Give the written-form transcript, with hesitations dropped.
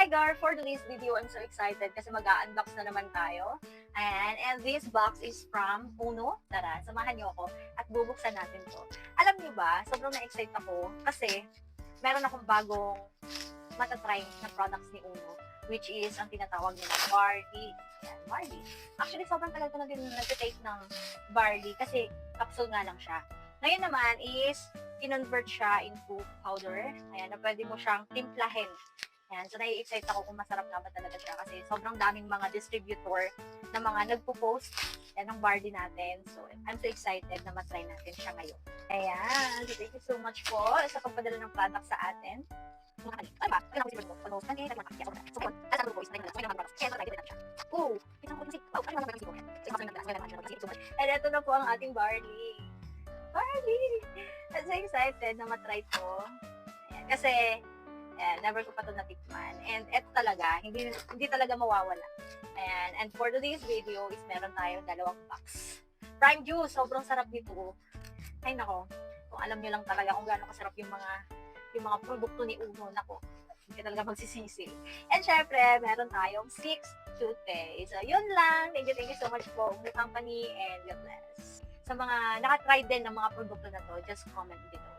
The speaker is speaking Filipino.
Gar, for today's video, I'm so excited kasi mag-unbox na naman tayo. And this box is from Uno. Tara, samahan niyo ako at bubuksan natin to. Alam niyo ba, sobrang na-excite ako kasi meron akong bagong matatry na products ni Uno, which is ang tinatawag nila barley. Yan, barley. Actually, sobrang tagal ko na din nag-take ng barley kasi capsule nga lang siya. Ngayon naman is kinonvert siya into powder. Ayan, na pwede mo siyang timplahin. Ayan, so nai-excite ako kung masarap nga ba talaga siya kasi sobrang daming mga distributor na mga nagpo-post ng barley natin. So, I'm so excited na matry natin siya ngayon. Ayan, so thank you so much po sa pagpadala ng product sa atin. Ano ba? Kailangan ko si Berto. Ano ba? Kailangan ko siya. So, alam ko po is natin ng products. Kaya natin siya. Oh, kita ko kasi. Oh, ano naman kasi ko. So, thank you so much. And ito na po ang ating barley. Barley! I'm so excited na matry to. Ayan, kasi never ko pa ito natikman. And ito talaga, hindi talaga mawawala. Ayan, and for today's video is meron tayong dalawang box. Prime juice, sobrang sarap nito. Ay nako, kung alam nyo lang talaga kung gaano kasarap yung mga produkto ni Uno, nako, hindi talaga magsisisi. And syempre, meron tayong 6 toothpaste. So, yun lang. Thank you so much po, Uno Company, and God bless. Sa mga nakatry din ng mga produkto na to, just comment below.